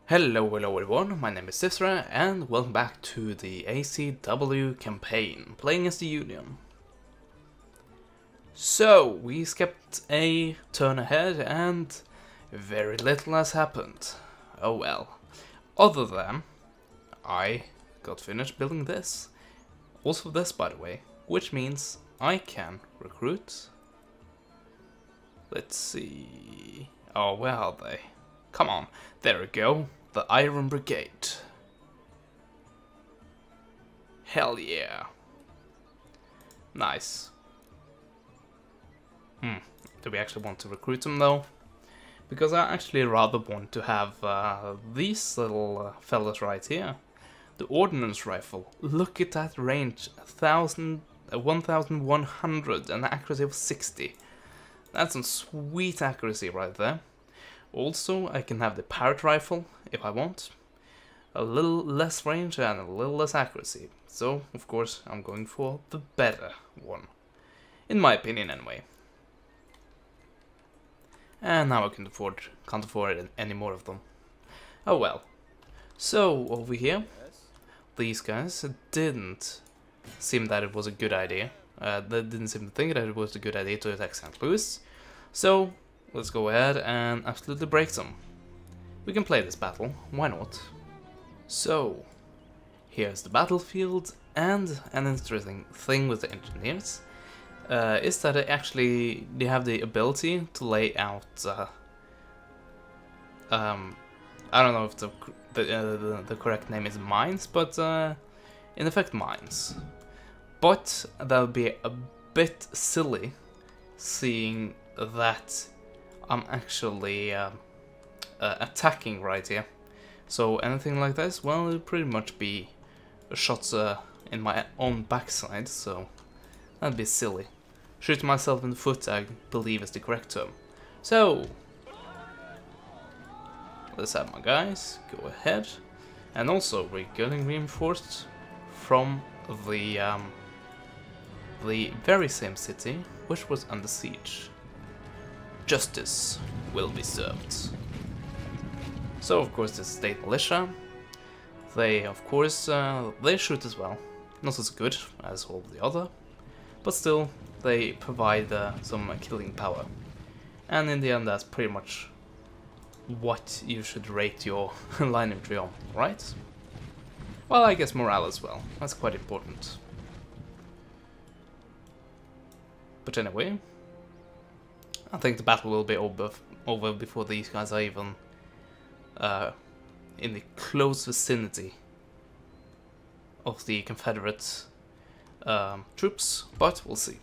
Hello everyone, my name is Cicera and welcome back to the ACW campaign, playing as the Union. So, we skipped a turn ahead and very little has happened. Oh well. Other than, I got finished building this. Also this, by the way, which means I can recruit. Let's see. Oh, where are they? Come on, there we go. The Iron Brigade. Hell yeah. Nice. Do we actually want to recruit them though? Because I actually rather want to have these little fellas right here. The Ordnance Rifle. Look at that range. 1100 and an accuracy of 60. That's some sweet accuracy right there. Also, I can have the Parrot Rifle, if I want. A little less range and a little less accuracy. So, of course, I'm going for the better one. In my opinion, anyway. And now I can't afford any more of them. Oh well. So, over here, these guys didn't seem that it was a good idea. They didn't seem to think that it was a good idea to attack St. Louis. So, let's go ahead and absolutely break them. We can play this battle, why not? So, here's the battlefield, and an interesting thing with the engineers is that they have the ability to lay out. I don't know if the correct name is mines, but in effect mines. But that would be a bit silly, seeing that I'm actually attacking right here. So anything like this, well, it'll pretty much be shots in my own backside, so that'd be silly. Shoot myself in the foot, I believe is the correct term. So, let's have my guys go ahead. And also, we're getting reinforced from the very same city, which was under siege. Justice will be served. So of course the state militia, they of course they shoot as well, not as good as all the other, but still they provide some killing power. And in the end that's pretty much what you should rate your line infantry on, right? Well, I guess morale as well, that's quite important. But anyway, I think the battle will be over before these guys are even in the close vicinity of the Confederate troops, but we'll see.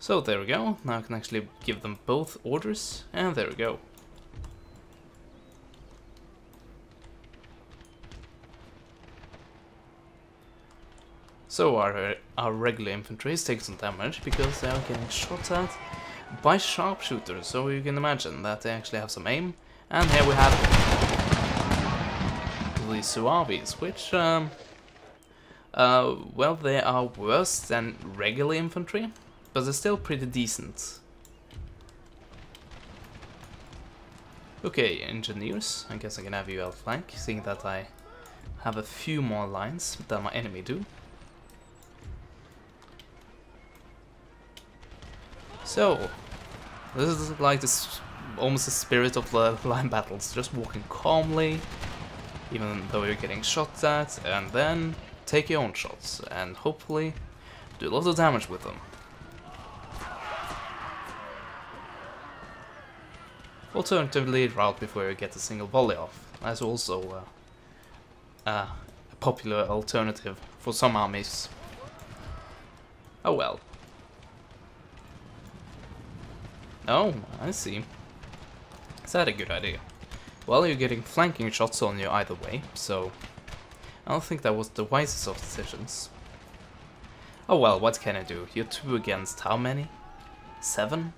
So there we go, now I can actually give them both orders, and there we go. So our regular infantry is taking some damage because they are getting shot at by sharpshooters, so you can imagine that they actually have some aim. And here we have the Suavis, which, well, they are worse than regular infantry, but they're still pretty decent. Okay, engineers, I guess I can have you outflank, seeing that I have a few more lines than my enemy do. So, this is like this, almost the spirit of the line battles, just walking calmly, even though you're getting shot at, and then take your own shots, and hopefully do a lot of damage with them. Alternatively, route before you get a single volley off. That's also a popular alternative for some armies. Oh well. Oh, I see. Is that a good idea? Well, you're getting flanking shots on you either way, so I don't think that was the wisest of decisions. Oh well, what can I do? You're 2 against how many? 7?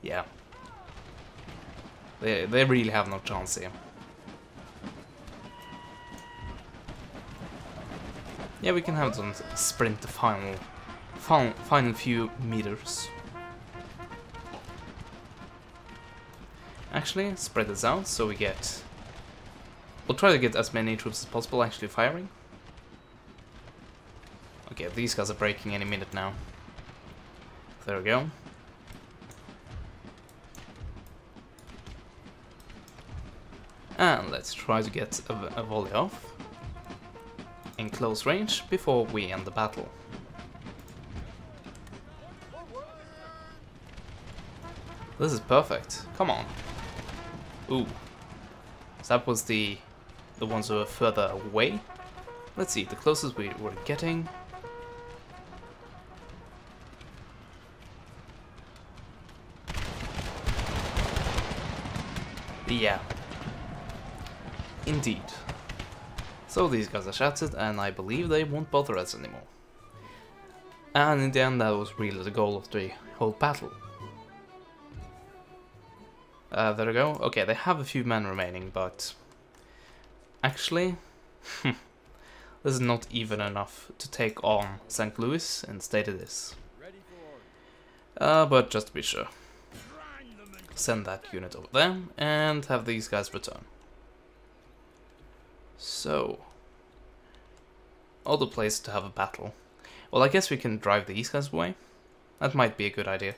Yeah. They really have no chance here. Yeah, we can have them sprint the final few meters. Actually, spread this out so we get We'll try to get as many troops as possible actually firing. Okay, these guys are breaking any minute now. There we go. And let's try to get a volley off in close range before we end the battle. This is perfect. Come on. Ooh. So that was the ones who were further away. Let's see, the closest we were getting. Yeah. Indeed. So these guys are shattered, and I believe they won't bother us anymore. And in the end, that was really the goal of the whole battle. There we go. Okay, they have a few men remaining, but actually, this is not even enough to take on St. Louis. Instead it is. But just to be sure, send that unit over there and have these guys return. So, other place to have a battle. Well, I guess we can drive these guys away. That might be a good idea.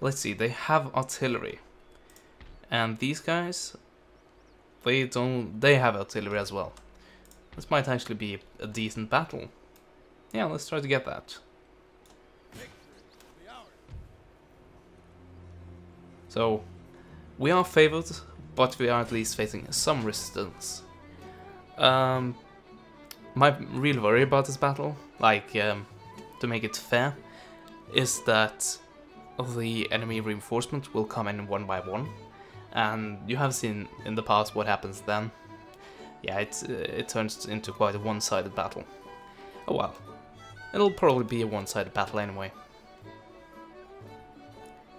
Let's see, they have artillery. And these guys, they have artillery as well. This might actually be a decent battle. Yeah, let's try to get that. So, we are favored, but we are at least facing some resistance. My real worry about this battle, like, to make it fair, is that the enemy reinforcement will come in one by one. And you have seen in the past what happens then. Yeah, it turns into quite a one-sided battle. Oh well, it'll probably be a one-sided battle anyway.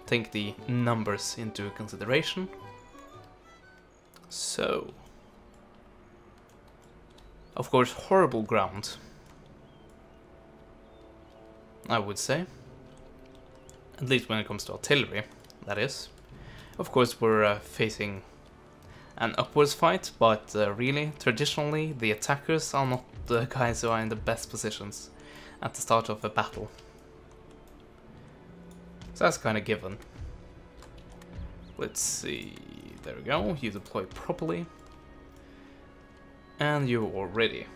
Take the numbers into consideration. So, of course, horrible ground, I would say. At least when it comes to artillery, that is. Of course, we're facing an upwards fight, but really, traditionally, the attackers are not the guys who are in the best positions at the start of a battle. So that's kind of given. Let's see, there we go, you deploy properly. And you're all ready.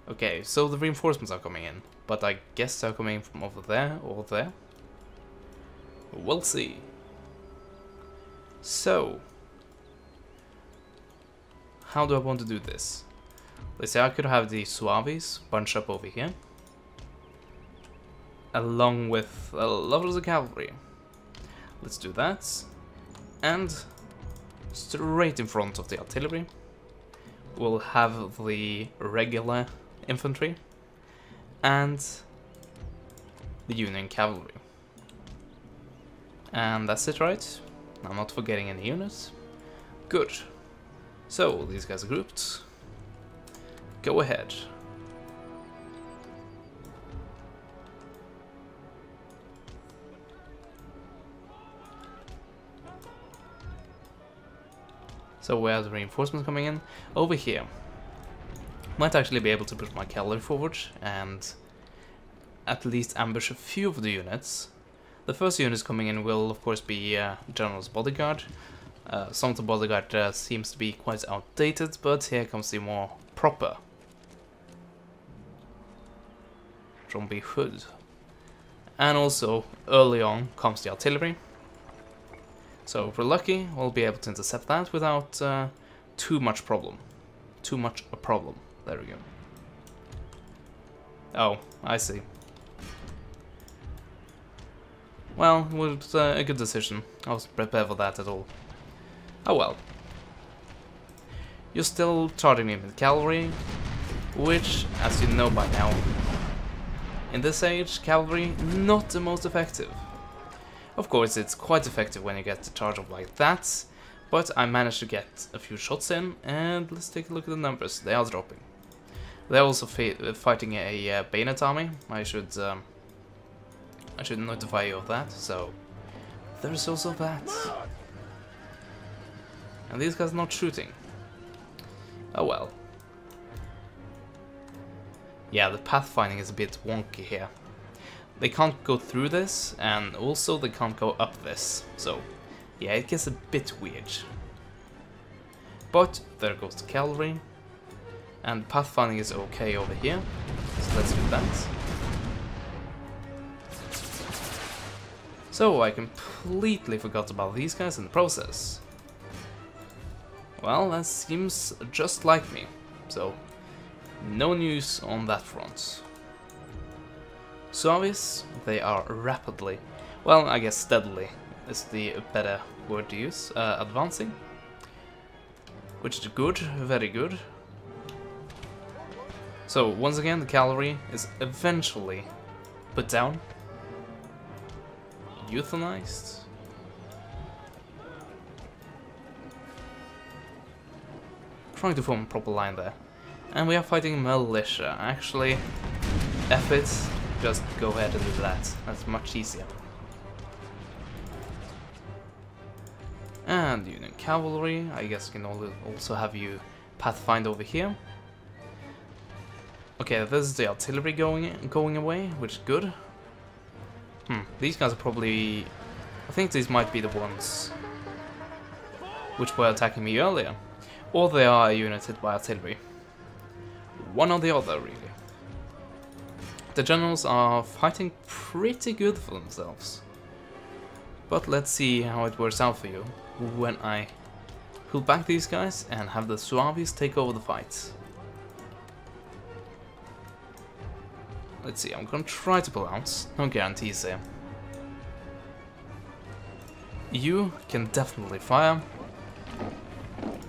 Okay, so the reinforcements are coming in, but I guess they're coming from over there or there. We'll see. So, how do I want to do this? Let's say I could have the Suaves bunch up over here, along with a lot of the cavalry. Let's do that. And straight in front of the artillery, we'll have the regular infantry and the Union cavalry. And that's it, right? I'm not forgetting any units. Good. So, these guys are grouped. Go ahead. So where are the reinforcements coming in? Over here. Might actually be able to push my cavalry forward and at least ambush a few of the units. The first units coming in will of course be General's bodyguard. Some of the bodyguard seems to be quite outdated, but here comes the more proper Drumby Hood. And also, early on comes the artillery. So if we're lucky, we'll be able to intercept that without too much problem. Too much a problem. There we go. Oh, I see. Well, it was a good decision. I wasn't prepared for that at all. Oh well. You're still charging me with cavalry, which, as you know by now, in this age, cavalry not the most effective. Of course, it's quite effective when you get the charge up like that, but I managed to get a few shots in, and let's take a look at the numbers. They are dropping. They're also fighting a bayonet army. I should notify you of that, so there's also that. And these guys are not shooting. Oh well. Yeah, the pathfinding is a bit wonky here. They can't go through this, and also they can't go up this. So, yeah, it gets a bit weird. But there goes the cavalry. And pathfinding is okay over here. So let's do that. So I completely forgot about these guys in the process. Well, that seems just like me. So, no news on that front. Suavis, they are rapidly, well, I guess steadily is the better word to use, advancing. Which is good, very good. So, once again, the cavalry is eventually put down. Euthanized. Trying to form a proper line there. And we are fighting militia. Actually, F it, just go ahead and do that. That's much easier. And Union Cavalry, I guess we can also have you pathfind over here. Okay, this is the artillery going away, which is good. These guys are probably... I think these might be the ones which were attacking me earlier. Or they are united by artillery. One or the other, really. The generals are fighting pretty good for themselves. But let's see how it works out for you when I pull back these guys and have the Suavis take over the fight. Let's see, I'm gonna try to pull out. No guarantees here. You can definitely fire.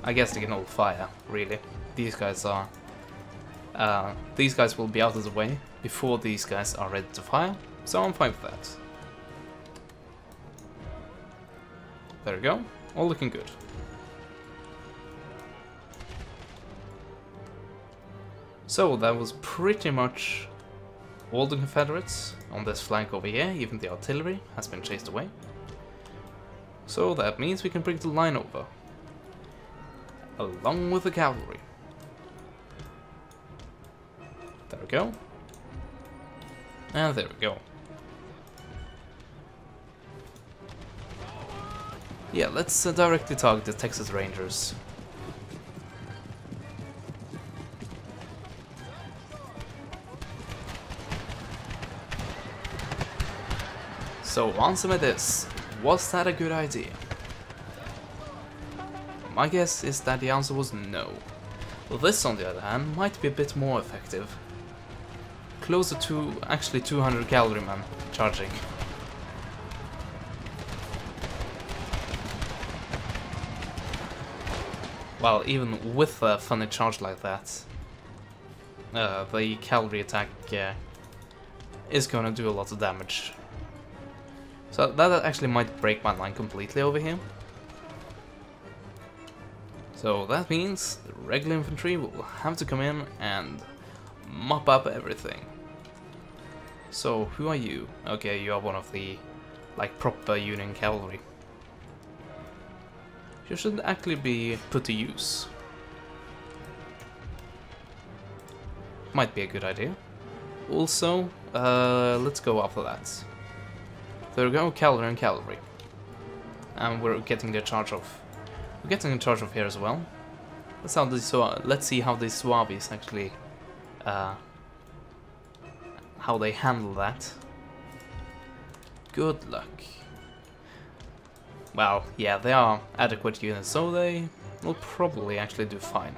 I guess they can all fire, really. These guys are... these guys will be out of the way before these guys are ready to fire, so I'm fine with that. There we go, all looking good. So that was pretty much all the Confederates on this flank over here. Even the artillery has been chased away. So that means we can bring the line over, along with the cavalry. There we go. And there we go. Yeah, let's directly target the Texas Rangers. So answer me this, was that a good idea? My guess is that the answer was no. Well, this on the other hand might be a bit more effective. Closer to actually 200 cavalrymen charging. Well, even with a funny charge like that, the cavalry attack is gonna do a lot of damage. So that actually might break my line completely over here. So that means the regular infantry will have to come in and mop up everything. So who are you? Okay, you are one of the like proper Union cavalry. You should actually be put to use. Might be a good idea. Also, let's go after that. There we go, cavalry and cavalry. And we're getting the charge of. We're getting in charge of here as well. Let's see how the Suavis actually how they handle that. Good luck. Well, yeah, they are adequate units, so they will probably actually do fine.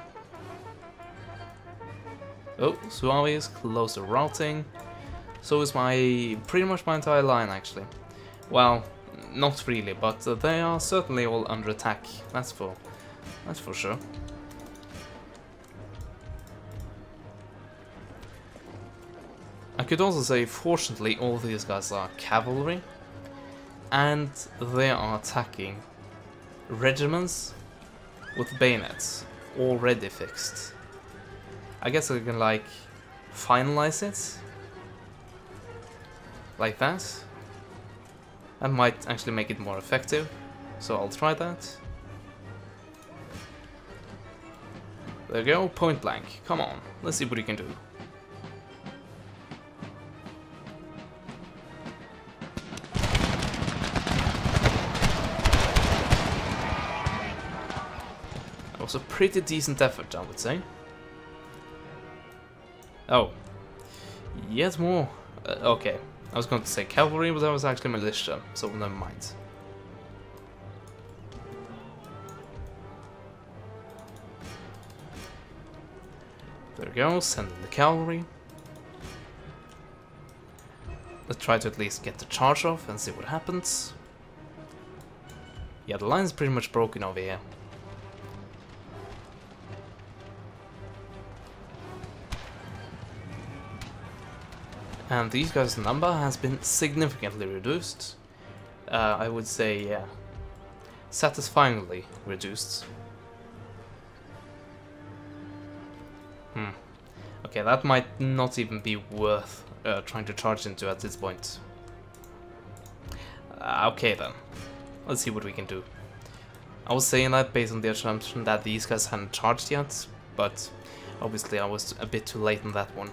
Oh, Suavis close to routing. So is pretty much my entire line actually. Well, not really, but they are certainly all under attack. That's for sure. I could also say, fortunately, all these guys are cavalry, and they are attacking regiments with bayonets already fixed. I guess I can like finalize it like that. That might actually make it more effective, so I'll try that. There you go, point blank. Come on, let's see what you can do. That was a pretty decent effort, I would say. Oh. Yet more. Okay, I was going to say cavalry, but that was actually militia, so never mind. There we go, send in the cavalry. Let's try to at least get the charge off and see what happens. Yeah, the line's pretty much broken over here. And these guys' number has been significantly reduced. I would say, yeah, satisfyingly reduced. Okay, that might not even be worth trying to charge into at this point. Okay then, let's see what we can do. I was saying that based on the assumption that these guys hadn't charged yet, but obviously I was a bit too late on that one.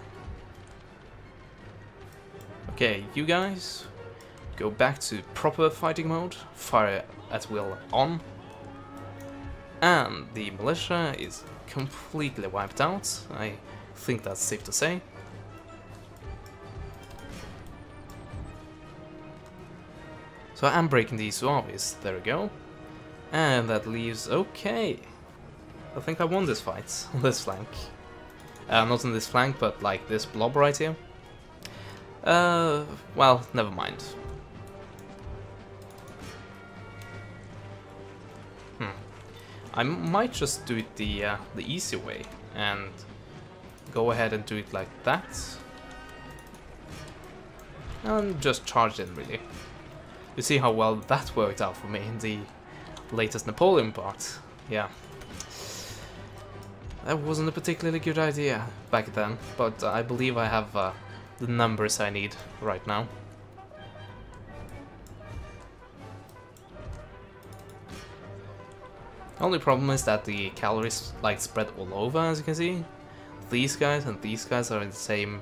Okay, you guys, go back to proper fighting mode, fire at will on, and the militia is completely wiped out. I think that's safe to say. So I'm breaking these Suavis, there we go. And that leaves, okay. I think I won this fight, on this flank. Not on this flank, but like this blob right here. Well, never mind. I might just do it the easy way and go ahead and do it like that. And just charge in, really. You see how well that worked out for me in the latest Napoleon part. Yeah. That wasn't a particularly good idea back then, but I believe I have the numbers I need right now. Only problem is that the calories like spread all over, as you can see. These guys and these guys are in the same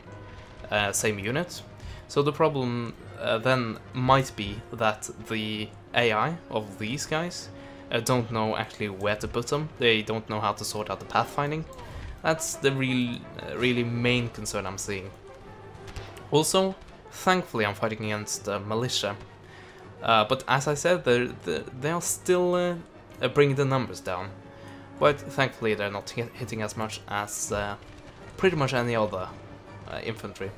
unit. So the problem then might be that the AI of these guys don't know actually where to put them. They don't know how to sort out the pathfinding. That's the really main concern I'm seeing. Also, thankfully I'm fighting against militia. But as I said, they are still bringing the numbers down. But thankfully they're not hitting as much as pretty much any other infantry.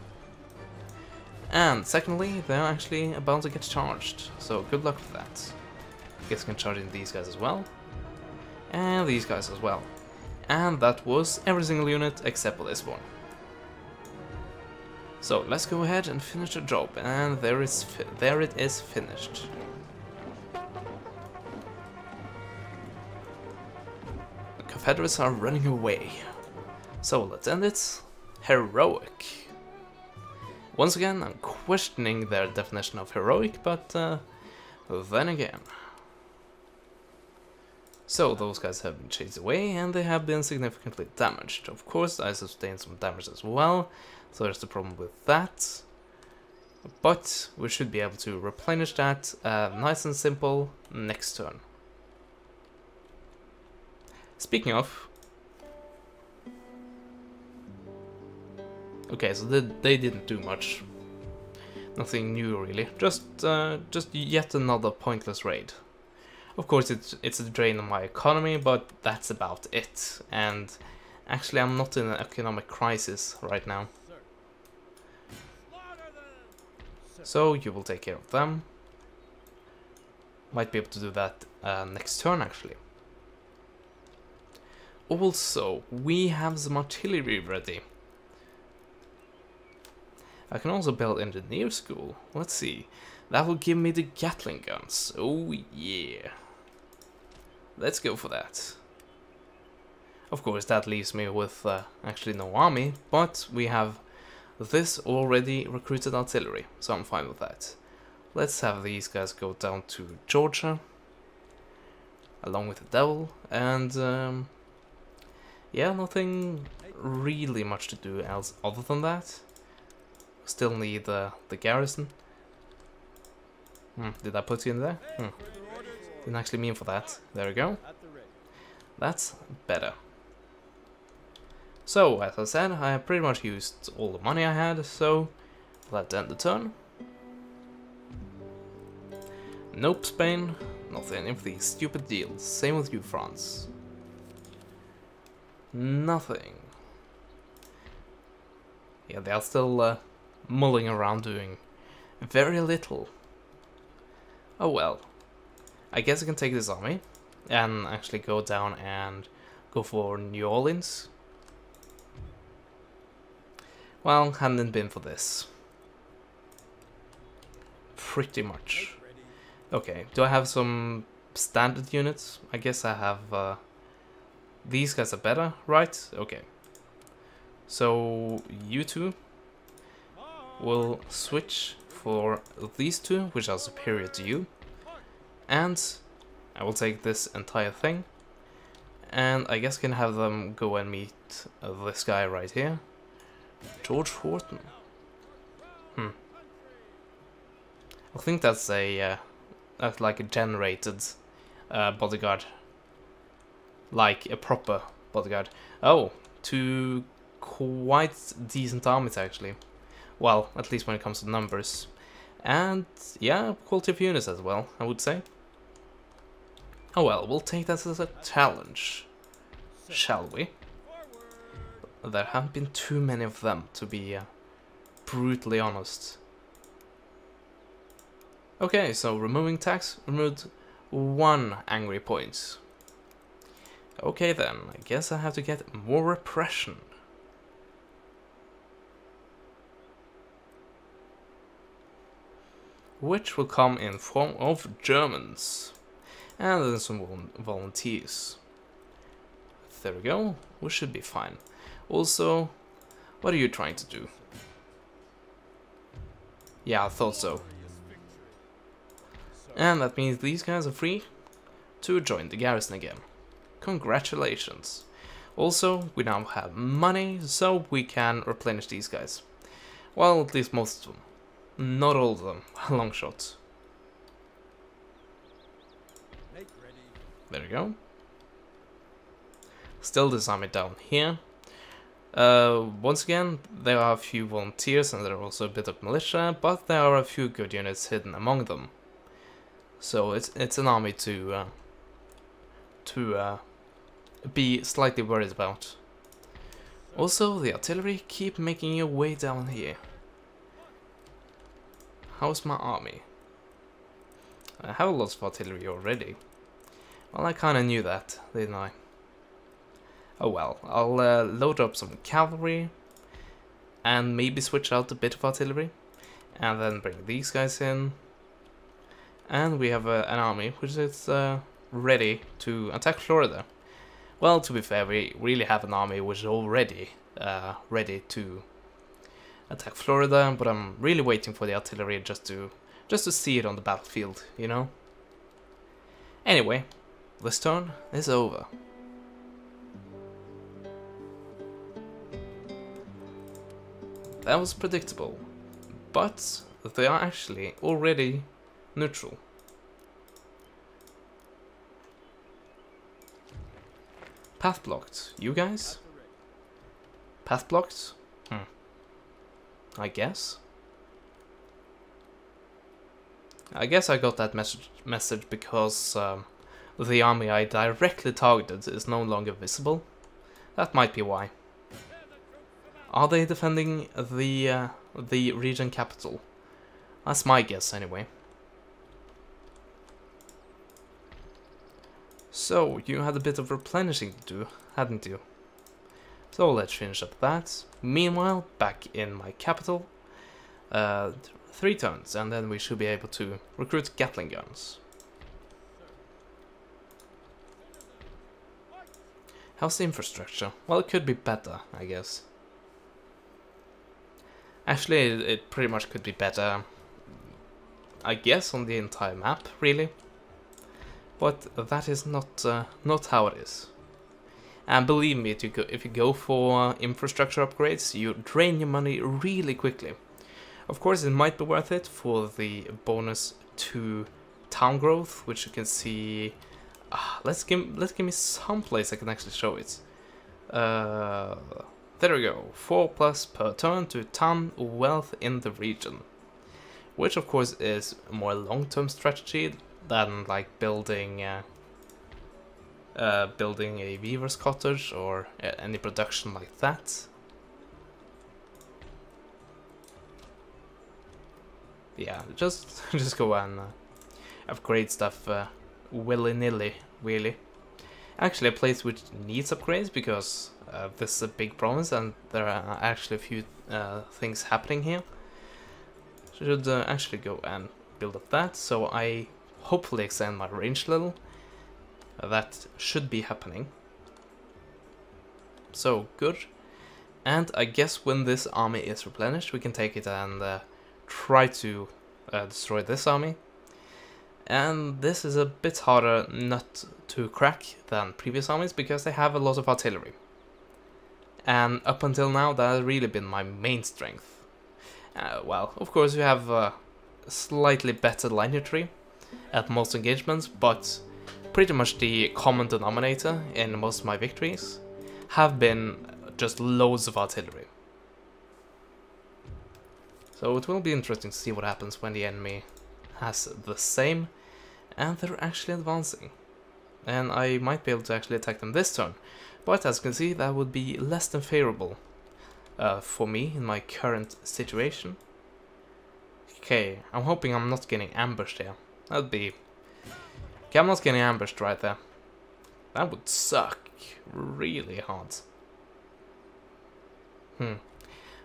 And secondly, they're actually about to get charged, so good luck with that. Guess I can charge in these guys as well. And these guys as well. And that was every single unit except for this one. So let's go ahead and finish the job, and there it is finished. The Confederates are running away. So let's end it. Heroic. Once again, I'm questioning their definition of heroic, but then again. So those guys have been chased away, and they have been significantly damaged. Of course, I sustained some damage as well, so there's the problem with that. But we should be able to replenish that nice and simple next turn. Speaking of... Okay, so they didn't do much. Nothing new really. Just yet another pointless raid. Of course, it's a drain on my economy, but that's about it. And actually, I'm not in an economic crisis right now. So you will take care of them. Might be able to do that next turn, actually. Also, we have some artillery ready. I can also build engineer school. Let's see. That will give me the Gatling guns. Oh yeah. Let's go for that. Of course, that leaves me with actually no army, but we have this already recruited artillery, so I'm fine with that. Let's have these guys go down to Georgia, along with the devil, and Yeah, nothing really much to do else other than that. Still need the garrison. Did I put you in there? Didn't actually mean for that. There we go. That's better. So, as I said, I pretty much used all the money I had, so let's end the turn. Nope, Spain. Not any of these stupid deals. Same with you, France. Nothing. Yeah, they are still mulling around doing very little. Oh well. I guess I can take this army and actually go down and go for New Orleans. Well, hadn't it been for this. Pretty much. Okay, do I have some standard units? I guess I have... these guys are better, right? Okay. So, you two will switch for these two, which are superior to you. And I will take this entire thing. And I guess I can have them go and meet this guy right here. George Horton. I think that's a that's like a generated bodyguard, like a proper bodyguard. Oh, two quite decent armies actually. Well, at least when it comes to numbers, and yeah, quality of units as well, I would say. Oh well, we'll take that as a challenge, shall we? There haven't been too many of them, to be brutally honest. Okay, so removing tax removed 1 angry point. Okay then, I guess I have to get more repression. Which will come in form of Germans. And then some volunteers. There we go, we should be fine. Also, what are you trying to do? Yeah, I thought so. And that means these guys are free to join the garrison again. Congratulations. Also, we now have money, so we can replenish these guys. Well, at least most of them. Not all of them, long shots. There we go. Still this army down here. Once again, there are a few volunteers and there are also a bit of militia, but there are a few good units hidden among them. So it's an army to be slightly worried about. Also, the artillery keep making your way down here. How's my army? I have a lot of artillery already. Well, I kinda knew that, didn't I? Oh well, I'll load up some cavalry and maybe switch out a bit of artillery and then bring these guys in. And we have an army which is ready to attack Florida. Well, to be fair, we really have an army which is already ready to attack Florida, but I'm really waiting for the artillery just to see it on the battlefield, you know? Anyway, this turn is over. That was predictable, but they are actually already neutral. Path blocked. You guys? Path blocked? I guess. I guess I got that message because the army I directly targeted is no longer visible. That might be why. Are they defending the region capital? That's my guess anyway. So, you had a bit of replenishing to do, hadn't you? So let's finish up that. Meanwhile, back in my capital, 3 turns, and then we should be able to recruit Gatling guns. How's the infrastructure? Well, it could be better, I guess. Actually, it pretty much could be better, I guess, on the entire map, really. But that is not how it is. And believe me, if you go for infrastructure upgrades, you drain your money really quickly. Of course, it might be worth it for the bonus to town growth, which you can see. Let's give me some place I can actually show it. There we go. 4+ per turn to town wealth in the region, which of course is a more long-term strategy than like building a weaver's cottage or any production like that. Yeah, just go and upgrade stuff willy-nilly, really. Actually, a place which needs upgrades because this is a big province and there are actually a few things happening here. Should actually go and build up that, so I hopefully extend my range a little. That should be happening. So, good. And I guess when this army is replenished, we can take it and try to destroy this army. And this is a bit harder nut to crack than previous armies because they have a lot of artillery. And up until now, that has really been my main strength. Well, of course you have a slightly better line tree at most engagements, but pretty much the common denominator in most of my victories have been just loads of artillery. So it will be interesting to see what happens when the enemy has the same, and they're actually advancing. And I might be able to actually attack them this turn, but as you can see, that would be less than favorable for me in my current situation. Okay, I'm hoping I'm not getting ambushed here. That'd be... Okay, I'm not getting ambushed right there. That would suck really hard.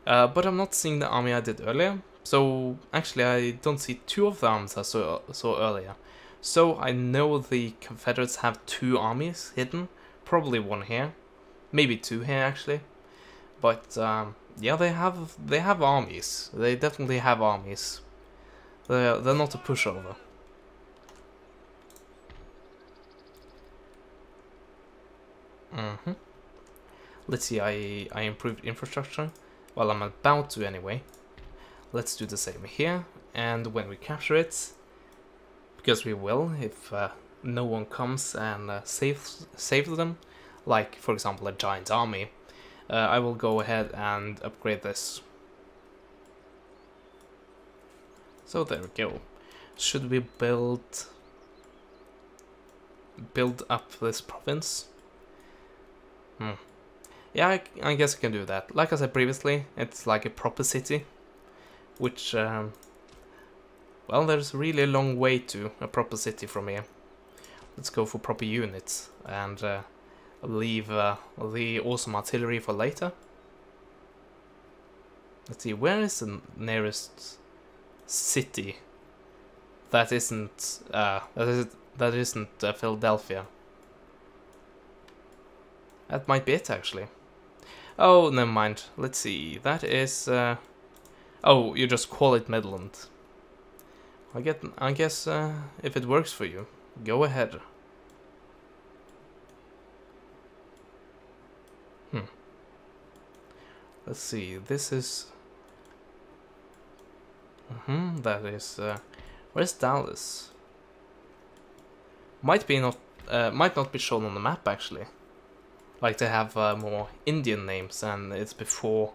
But I'm not seeing the army I did earlier. So actually I don't see two of the armies I saw earlier. So I know the Confederates have two armies hidden. Probably one here. Maybe two here actually. But yeah, they have armies. They definitely have armies. They're not a pushover. Let's see, I improved infrastructure. Well, I'm about to anyway. Let's do the same here. And when we capture it, because we will, if no one comes and saves them, like for example a giant army, I will go ahead and upgrade this. So there we go. Should we build up this province? Yeah, I guess I can do that. Like I said previously, it's like a proper city, which, well, there's really a long way to a proper city from here. Let's go for proper units and leave the awesome artillery for later. Let's see, where is the nearest city that isn't Philadelphia? That might be it, actually. Oh, never mind. Let's see. That is... oh, you just call it Midland. I guess if it works for you, go ahead. Let's see. This is... that is... where's Dallas? Might not be shown on the map, actually. Like they have more Indian names, and it's before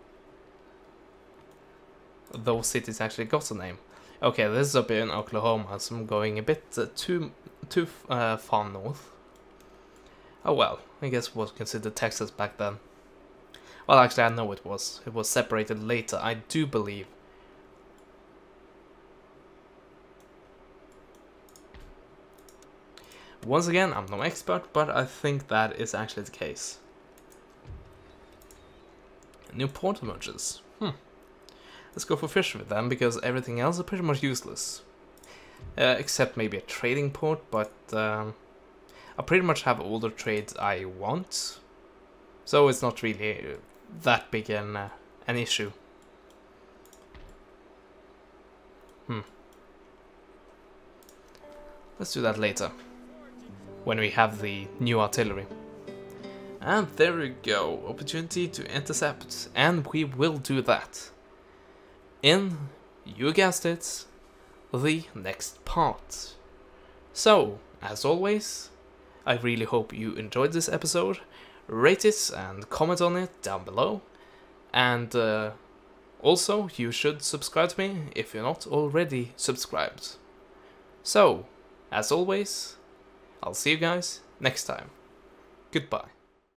those cities actually got a name. Okay, this is up in Oklahoma, so I'm going a bit too far north. Oh well, I guess it was considered Texas back then. Well, actually, I know it was. It was separated later, I do believe. Once again, I'm no expert, but I think that is actually the case. New port emerges. Let's go for fishery then, because everything else is pretty much useless. Except maybe a trading port, but I pretty much have all the trades I want. So it's not really that big an issue. Let's do that later, when we have the new artillery. And there we go, opportunity to intercept, and we will do that in, you guessed it, the next part. So, as always, I really hope you enjoyed this episode. Rate it and comment on it down below. And also, you should subscribe to me if you're not already subscribed. So, as always, I'll see you guys next time. Goodbye.